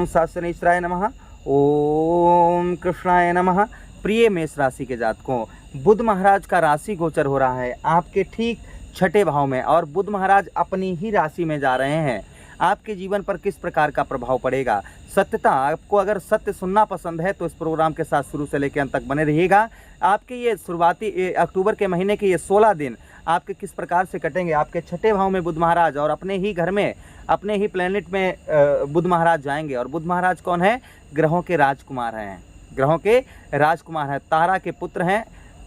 ओम सहस्रनेत्राय नमः। ओम कृष्णाय नमः। प्रिय मेष राशि के जातकों, बुध महाराज का राशि गोचर हो रहा है आपके ठीक छठे भाव में और बुध महाराज अपनी ही राशि में जा रहे हैं। आपके जीवन पर किस प्रकार का प्रभाव पड़ेगा? सत्यता, आपको अगर सत्य सुनना पसंद है तो इस प्रोग्राम के साथ शुरू से लेकर अंत तक बने रहिएगा। आपके ये शुरुआती अक्टूबर के महीने के ये 16 दिन आपके किस प्रकार से कटेंगे। आपके छठे भाव में बुध महाराज और अपने ही घर में, अपने ही प्लेनेट में बुध महाराज जाएंगे। और बुध महाराज कौन है? ग्रहों के राजकुमार हैं, ग्रहों के राजकुमार हैं, तारा के पुत्र हैं।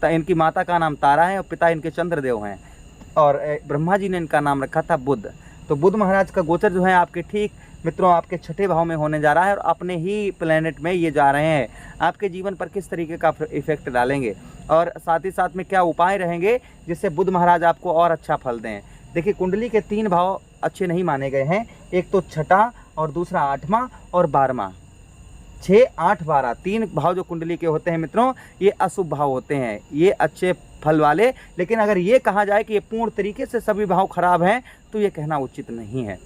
इनकी माता का नाम तारा है और पिता इनके चंद्रदेव हैं और ब्रह्मा जी ने इनका नाम रखा था बुध। तो बुध महाराज का गोचर जो है आपके ठीक मित्रों आपके छठे भाव में होने जा रहा है और अपने ही प्लेनेट में ये जा रहे हैं। आपके जीवन पर किस तरीके का इफेक्ट डालेंगे और साथ ही साथ में क्या उपाय रहेंगे जिससे बुध महाराज आपको और अच्छा फल दें। देखिए, कुंडली के 3 भाव अच्छे नहीं माने गए हैं, एक तो छठा और दूसरा 8वां और 12वां। 6, 8, 12 3 भाव जो कुंडली के होते हैं मित्रों, ये अशुभ भाव होते हैं, ये अच्छे फल वाले। लेकिन अगर ये कहा जाए कि ये पूर्ण तरीके से सभी भाव खराब हैं तो ये कहना उचित नहीं है,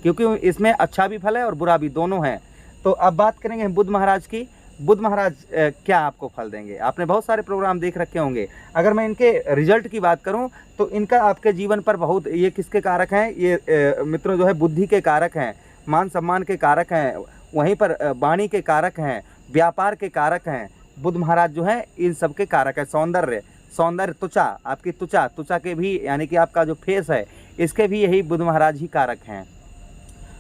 क्योंकि इसमें अच्छा भी फल है और बुरा भी, दोनों है। तो अब बात करेंगे बुध महाराज की। बुध महाराज क्या आपको फल देंगे? आपने बहुत सारे प्रोग्राम देख रखे होंगे। अगर मैं इनके रिजल्ट की बात करूं तो इनका आपके जीवन पर बहुत, ये किसके कारक हैं? ये मित्रों जो है बुद्धि के कारक हैं, मान सम्मान के कारक हैं, वहीं पर वाणी के कारक हैं, व्यापार के कारक हैं। बुध महाराज जो है इन सब के कारक है। सौंदर्य, त्वचा, आपकी त्वचा के भी, यानी कि आपका जो फेस है इसके भी यही बुध महाराज ही कारक हैं।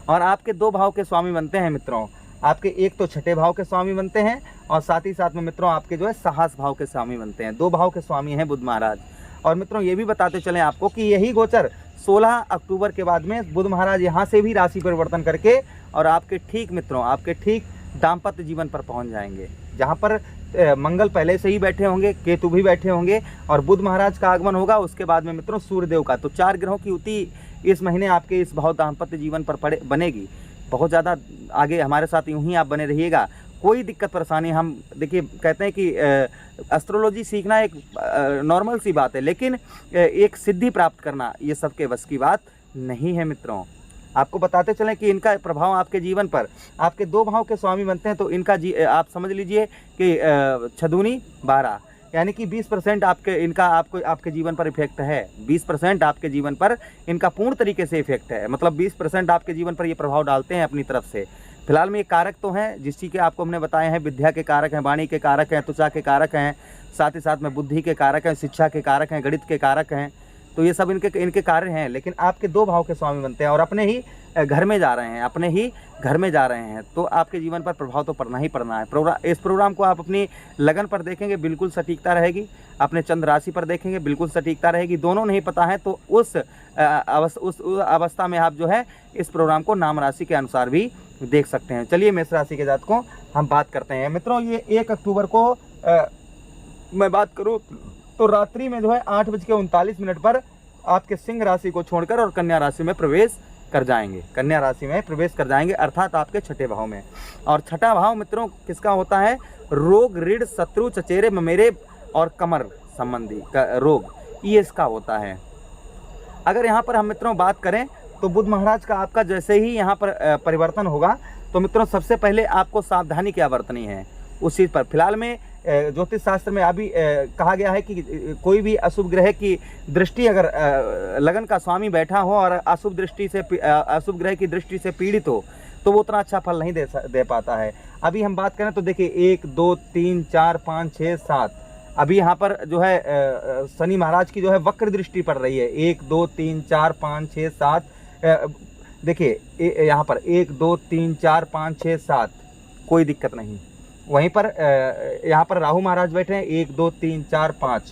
और आपके 2 भाव के स्वामी बनते हैं मित्रों। आपके एक तो छठे भाव के स्वामी बनते हैं और साथ ही साथ में मित्रों आपके जो है साहस भाव के स्वामी बनते हैं। 2 भाव के स्वामी हैं बुध महाराज। और मित्रों ये भी बताते चलें आपको कि यही गोचर 16 अक्टूबर के बाद में बुध महाराज यहाँ से भी राशि परिवर्तन करके और आपके ठीक मित्रों आपके ठीक दाम्पत्य जीवन पर पहुँच जाएंगे, जहाँ पर मंगल पहले से ही बैठे होंगे, केतु भी बैठे होंगे और बुध महाराज का आगमन होगा। उसके बाद में मित्रों सूर्यदेव का। तो 4 ग्रहों की युति इस महीने आपके इस भाव दाम्पत्य जीवन पर बनेगी। बहुत ज़्यादा आगे हमारे साथ यूं ही आप बने रहिएगा। कोई दिक्कत परेशानी, हम देखिए कहते हैं कि एस्ट्रोलॉजी सीखना एक नॉर्मल सी बात है, लेकिन एक सिद्धि प्राप्त करना ये सबके बस की बात नहीं है मित्रों। आपको बताते चलें कि इनका प्रभाव आपके जीवन पर, आपके 2 भाव के स्वामी बनते हैं तो इनका आप समझ लीजिए कि छदूनी 12, यानी कि 20% आपके जीवन पर इफेक्ट है। 20% आपके जीवन पर इनका पूर्ण तरीके से इफेक्ट है, मतलब 20% आपके जीवन पर ये प्रभाव डालते हैं अपनी तरफ से। फिलहाल में ये कारक तो हैं जिस चीज़ के आपको हमने बताए हैं, विद्या के कारक हैं, वाणी के कारक हैं, त्वचा के कारक हैं, साथ ही साथ में बुद्धि के कारक हैं, शिक्षा के कारक हैं, गणित के कारक हैं। तो ये सब इनके कार्य हैं। लेकिन आपके 2 भाव के स्वामी बनते हैं और अपने ही घर में जा रहे हैं, अपने ही घर में जा रहे हैं, तो आपके जीवन पर प्रभाव तो पड़ना ही पड़ना है। इस प्रोग्राम को आप अपनी लगन पर देखेंगे, बिल्कुल सटीकता रहेगी। अपने चंद्र राशि पर देखेंगे, बिल्कुल सटीकता रहेगी। दोनों नहीं पता है तो उस अवस्था में आप जो है इस प्रोग्राम को नाम राशि के अनुसार भी देख सकते हैं। चलिए मेष राशि के जातकों हम बात करते हैं मित्रों। ये 1 अक्टूबर को मैं बात करूँ तो रात्रि में जो है 8:39 पर आपके सिंह राशि को छोड़कर और कन्या राशि में प्रवेश कर जाएंगे। कन्या राशि में प्रवेश कर जाएंगे अर्थात आपके छठे भाव में। और छठा भाव मित्रों किसका होता है? रोग, ऋण, शत्रु, चचेरे, ममेरे और कमर संबंधी रोग, ये इसका होता है। अगर यहाँ पर हम मित्रों बात करें तो बुध महाराज का आपका जैसे ही यहाँ पर परिवर्तन होगा तो मित्रों सबसे पहले आपको सावधानी क्या बरतनी है उस चीज़ पर। फिलहाल में ज्योतिष शास्त्र में अभी कहा गया है कि कोई भी अशुभ ग्रह की दृष्टि अगर लगन का स्वामी बैठा हो और अशुभ ग्रह की दृष्टि से पीड़ित हो तो वो उतना अच्छा फल नहीं दे पाता है। अभी हम बात करें तो देखिए 1, 2, 3, 4, 5, 6, 7 अभी यहाँ पर जो है शनि महाराज की जो है वक्र दृष्टि पड़ रही है। 1, 2, 3, 4, 5, 6, 7 देखिए यहाँ पर 1, 2, 3, 4, 5, 6, 7 कोई दिक्कत नहीं। वहीं पर यहाँ पर राहु महाराज बैठे हैं 1, 2, 3, 4, 5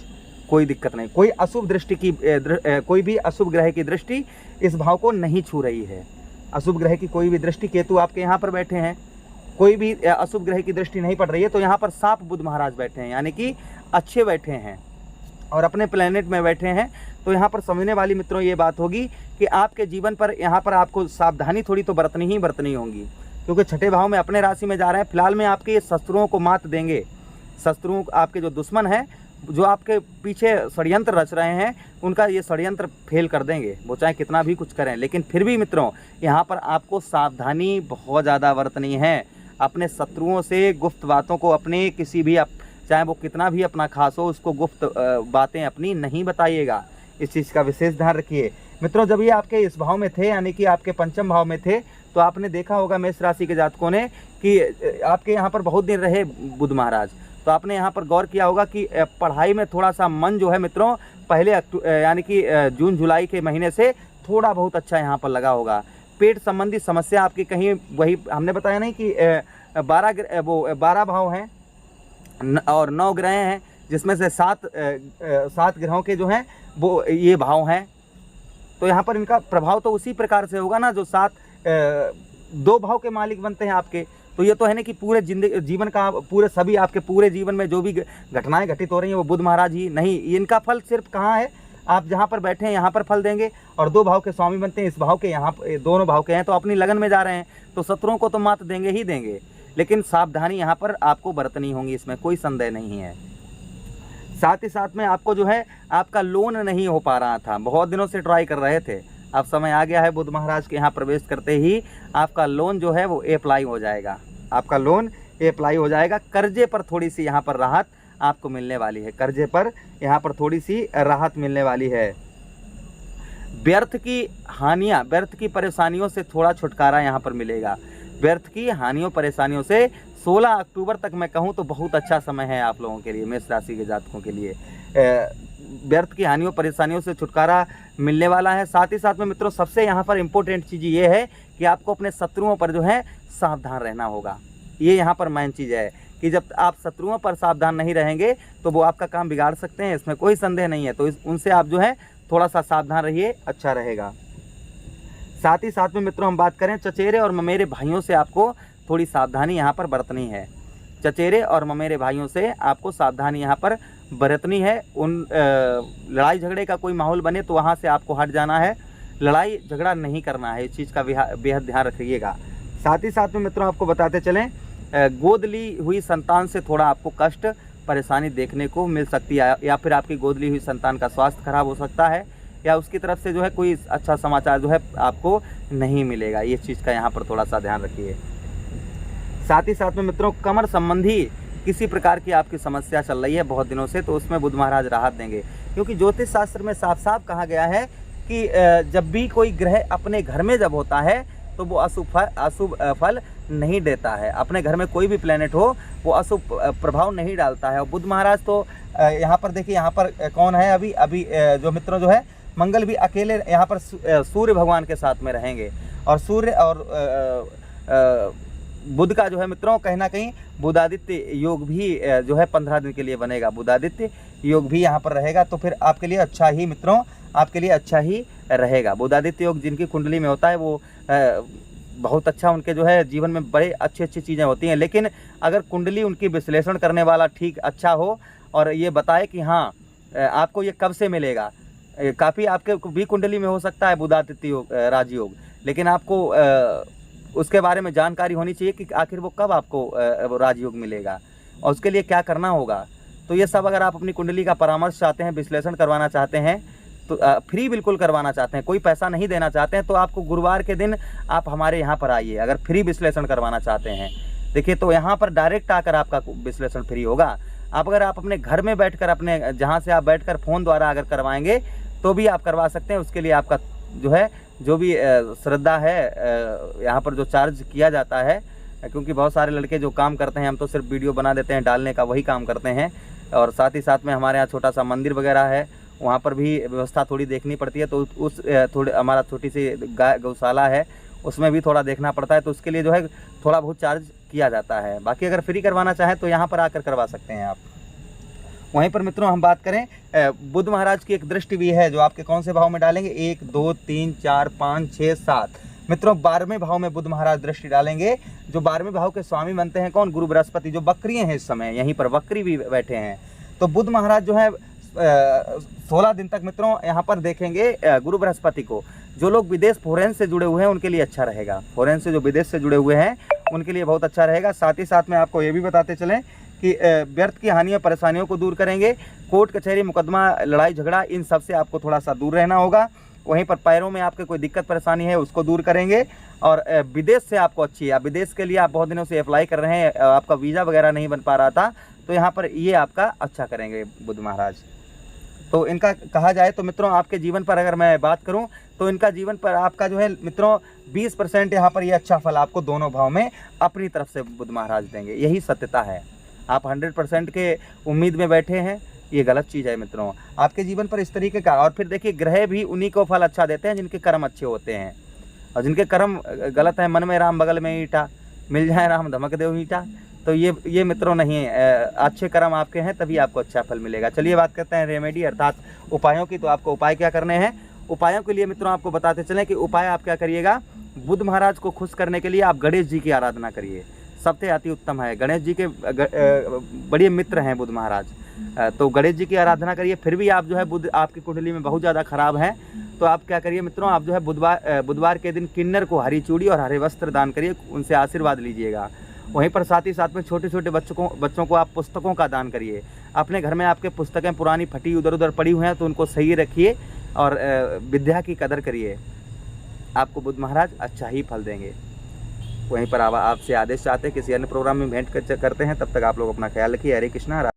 कोई दिक्कत नहीं। कोई अशुभ दृष्टि की कोई भी अशुभ ग्रह की दृष्टि इस भाव को नहीं छू रही है। अशुभ ग्रह की कोई भी दृष्टि, केतु आपके यहाँ पर बैठे हैं, कोई भी अशुभ ग्रह की दृष्टि नहीं पड़ रही है। तो यहाँ पर सांप बुध महाराज बैठे हैं, यानी कि अच्छे बैठे हैं और अपने प्लेनेट में बैठे हैं। तो यहाँ पर समझने वाली मित्रों ये बात होगी कि आपके जीवन पर यहाँ पर आपको सावधानी थोड़ी तो बरतनी होगी, क्योंकि छठे भाव में अपने राशि में जा रहे हैं। फिलहाल में आपके शत्रुओं को मात देंगे। शत्रुओं आपके जो दुश्मन हैं जो आपके पीछे षड्यंत्र रच रहे हैं उनका ये षड्यंत्र फेल कर देंगे, वो चाहे कितना भी कुछ करें। लेकिन फिर भी मित्रों यहाँ पर आपको सावधानी बहुत ज़्यादा बरतनी है। अपने शत्रुओं से गुप्त बातों को, अपने किसी भी चाहे वो कितना भी अपना खास हो, उसको गुप्त बातें अपनी नहीं बताइएगा। इस चीज़ का विशेष ध्यान रखिए। मित्रों जब ये आपके इस भाव में थे, यानी कि आपके पंचम भाव में थे, तो आपने देखा होगा मेष राशि के जातकों ने कि आपके यहाँ पर बहुत दिन रहे बुध महाराज, तो आपने यहाँ पर गौर किया होगा कि पढ़ाई में थोड़ा सा मन जो है मित्रों पहले यानी कि जून जुलाई के महीने से थोड़ा बहुत अच्छा यहाँ पर लगा होगा। पेट संबंधी समस्या आपकी कहीं, वही हमने बताया नहीं कि 12 भाव हैं और 9 ग्रह हैं, जिसमें से 7 ग्रहों के जो हैं वो ये भाव हैं। तो यहाँ पर इनका प्रभाव तो उसी प्रकार से होगा ना, जो 2 भाव के मालिक बनते हैं आपके। तो ये तो है ना कि पूरे जीवन का, पूरे सभी आपके पूरे जीवन में जो भी घटनाएं घटित हो रही हैं वो बुध महाराज ही नहीं, इनका फल सिर्फ कहाँ है, आप जहाँ पर बैठे हैं यहाँ पर फल देंगे। और 2 भाव के स्वामी बनते हैं, इस भाव के यहाँ दोनों भाव के हैं, तो अपनी लगन में जा रहे हैं, तो शत्रुओं को तो मात देंगे ही देंगे। लेकिन सावधानी यहाँ पर आपको बरतनी होगी, इसमें कोई संदेह नहीं है। साथ ही साथ में आपको जो है आपका लोन नहीं हो पा रहा था, बहुत दिनों से ट्राई कर रहे थे, अब समय आ गया है बुध महाराज के यहाँ प्रवेश करते ही आपका लोन जो है वो अप्लाई हो जाएगा, आपका लोन अप्लाई हो जाएगा। कर्जे पर थोड़ी सी यहाँ पर राहत आपको मिलने वाली है, कर्जे पर यहाँ पर थोड़ी सी राहत मिलने वाली है। व्यर्थ की हानियाँ, व्यर्थ की परेशानियों से थोड़ा छुटकारा यहाँ पर मिलेगा। व्यर्थ की हानियों परेशानियों से 16 अक्टूबर तक मैं कहूँ तो बहुत अच्छा समय है आप लोगों के लिए, मेष राशि के जातकों के लिए। व्यर्थ की हानियों परेशानियों से छुटकारा मिलने वाला है। साथ ही साथ में मित्रों सबसे यहाँ पर इम्पोर्टेंट चीज़ ये है कि आपको अपने शत्रुओं पर जो है सावधान रहना होगा। ये यहाँ पर मेन चीज़ है कि जब आप शत्रुओं पर सावधान नहीं रहेंगे तो वो आपका काम बिगाड़ सकते हैं, इसमें कोई संदेह नहीं है। तो उनसे आप जो है थोड़ा सा सावधान रहिए, अच्छा रहेगा। साथ ही साथ में मित्रों हम बात करें चचेरे और ममेरे भाइयों से आपको थोड़ी सावधानी यहाँ पर बरतनी है। चचेरे और ममेरे भाइयों से आपको सावधानी यहाँ पर बरतनी है। उन लड़ाई झगड़े का कोई माहौल बने तो वहाँ से आपको हट जाना है, लड़ाई झगड़ा नहीं करना है, इस चीज़ का बेहद ध्यान रखिएगा। साथ ही साथ में मित्रों आपको बताते चलें गोद ली हुई संतान से थोड़ा आपको कष्ट परेशानी देखने को मिल सकती है, या फिर आपकी गोद ली हुई संतान का स्वास्थ्य खराब हो सकता है, या उसकी तरफ से जो है कोई अच्छा समाचार जो है आपको नहीं मिलेगा। ये चीज़ का यहाँ पर थोड़ा सा ध्यान रखिए। साथ ही साथ में मित्रों कमर संबंधी किसी प्रकार की आपकी समस्या चल रही है बहुत दिनों से, तो उसमें बुध महाराज राहत देंगे, क्योंकि ज्योतिष शास्त्र में साफ साफ कहा गया है कि जब भी कोई ग्रह अपने घर में जब होता है तो वो अशुभ फल नहीं देता है। अपने घर में कोई भी प्लेनेट हो वो अशुभ प्रभाव नहीं डालता है। और बुध महाराज तो यहाँ पर देखिए, यहाँ पर कौन है अभी जो मित्रों जो है मंगल भी अकेले यहाँ पर सूर्य भगवान के साथ में रहेंगे, और सूर्य और बुध का जो है मित्रों कहीं ना कहीं बुधादित्य योग भी जो है 15 दिन के लिए बनेगा, बुधादित्य योग भी यहाँ पर रहेगा। तो फिर आपके लिए अच्छा ही मित्रों, आपके लिए अच्छा ही रहेगा। बुधादित्य योग जिनकी कुंडली में होता है वो बहुत अच्छा, उनके जो है जीवन में बड़े अच्छी चीज़ें होती हैं। लेकिन अगर कुंडली उनकी विश्लेषण करने वाला ठीक अच्छा हो और ये बताए कि हाँ आपको ये कब से मिलेगा, काफ़ी आपके भी कुंडली में हो सकता है बुधादित्य योग राजयोग, लेकिन आपको उसके बारे में जानकारी होनी चाहिए कि आखिर वो कब आपको राजयोग मिलेगा और उसके लिए क्या करना होगा। तो ये सब अगर आप अपनी कुंडली का परामर्श चाहते हैं, विश्लेषण करवाना चाहते हैं, तो फ्री बिल्कुल करवाना चाहते हैं, कोई पैसा नहीं देना चाहते हैं, तो आपको गुरुवार के दिन आप हमारे यहाँ पर आइए। अगर फ्री विश्लेषण करवाना चाहते हैं देखिए तो यहाँ पर डायरेक्ट आकर आपका विश्लेषण फ्री होगा। अगर आप अपने घर में बैठकर, अपने जहाँ से आप बैठकर फ़ोन द्वारा अगर करवाएंगे तो भी आप करवा सकते हैं। उसके लिए आपका जो है जो भी श्रद्धा है यहाँ पर जो चार्ज किया जाता है, क्योंकि बहुत सारे लड़के जो काम करते हैं, हम तो सिर्फ वीडियो बना देते हैं, डालने का वही काम करते हैं। और साथ ही साथ में हमारे यहाँ छोटा सा मंदिर वगैरह है, वहाँ पर भी व्यवस्था थोड़ी देखनी पड़ती है। तो उस थोड़े हमारा छोटी सी गौशाला है, उसमें भी थोड़ा देखना पड़ता है, तो उसके लिए जो है थोड़ा बहुत चार्ज किया जाता है। बाकी अगर फ्री करवाना चाहें तो यहाँ पर आकर करवा सकते हैं आप। वहीं पर मित्रों हम बात करें बुध महाराज की एक दृष्टि भी है जो आपके कौन से भाव में डालेंगे, 1 2 3 4 5 6 7 मित्रों 12वें भाव में बुध महाराज दृष्टि डालेंगे। जो 12वें भाव के स्वामी बनते हैं कौन, गुरु बृहस्पति, जो वक्री हैं इस समय, यहीं पर वक्री भी बैठे हैं। तो बुध महाराज जो है 16 दिन तक मित्रों यहाँ पर देखेंगे गुरु बृहस्पति को। जो लोग विदेश फॉरेन से जुड़े हुए हैं उनके लिए अच्छा रहेगा, फॉरेन से जो विदेश से जुड़े हुए हैं उनके लिए बहुत अच्छा रहेगा। साथ ही साथ में आपको ये भी बताते चलें कि व्यर्थ की हानि और परेशानियों को दूर करेंगे। कोर्ट कचहरी मुकदमा लड़ाई झगड़ा इन सब से आपको थोड़ा सा दूर रहना होगा। वहीं पर पैरों में आपके कोई दिक्कत परेशानी है उसको दूर करेंगे। और विदेश से आपको अच्छी है, विदेश के लिए आप बहुत दिनों से अप्लाई कर रहे हैं, आपका वीज़ा वगैरह नहीं बन पा रहा था, तो यहाँ पर ये आपका अच्छा करेंगे बुध महाराज। तो इनका कहा जाए तो मित्रों आपके जीवन पर अगर मैं बात करूं तो इनका जीवन पर आपका जो है मित्रों 20% यहाँ पर ये अच्छा फल आपको दोनों भाव में अपनी तरफ से बुध महाराज देंगे। यही सत्यता है। आप 100% के उम्मीद में बैठे हैं, ये गलत चीज़ है मित्रों। आपके जीवन पर इस तरीके का, और फिर देखिए ग्रह भी उन्हीं को फल अच्छा देते हैं जिनके कर्म अच्छे होते हैं, और जिनके कर्म गलत हैं, मन में राम बगल में ईटा, मिल जाए राम धमक दे ईटा, तो ये मित्रों नहीं, अच्छे कर्म आपके हैं तभी आपको अच्छा फल मिलेगा। चलिए बात करते हैं रेमेडी अर्थात उपायों की। तो आपको उपाय क्या करने हैं? उपायों के लिए मित्रों आपको बताते चलें कि उपाय आप क्या करिएगा। बुध महाराज को खुश करने के लिए आप गणेश जी की आराधना करिए, सबसे अति उत्तम है। गणेश जी के बड़े मित्र हैं बुध महाराज, तो गणेश जी की आराधना करिए। फिर भी आप जो है बुध आपकी कुंडली में बहुत ज़्यादा खराब है, तो आप क्या करिए मित्रों, आप जो है बुधवार के दिन किन्नर को हरी चूड़ी और हरे वस्त्र दान करिए, उनसे आशीर्वाद लीजिएगा। वहीं पर साथ ही साथ में छोटे छोटे बच्चों को आप पुस्तकों का दान करिए। अपने घर में आपके पुस्तकें पुरानी फटी इधर उधर पड़ी हुई हैं तो उनको सही रखिए और विद्या की कदर करिए। आपको बुध महाराज अच्छा ही फल देंगे। वहीं पर आपसे आदेश चाहते हैं, किसी अन्य प्रोग्राम में भेंट करते हैं। तब तक आप लोग अपना ख्याल रखिए। हरे कृष्णा।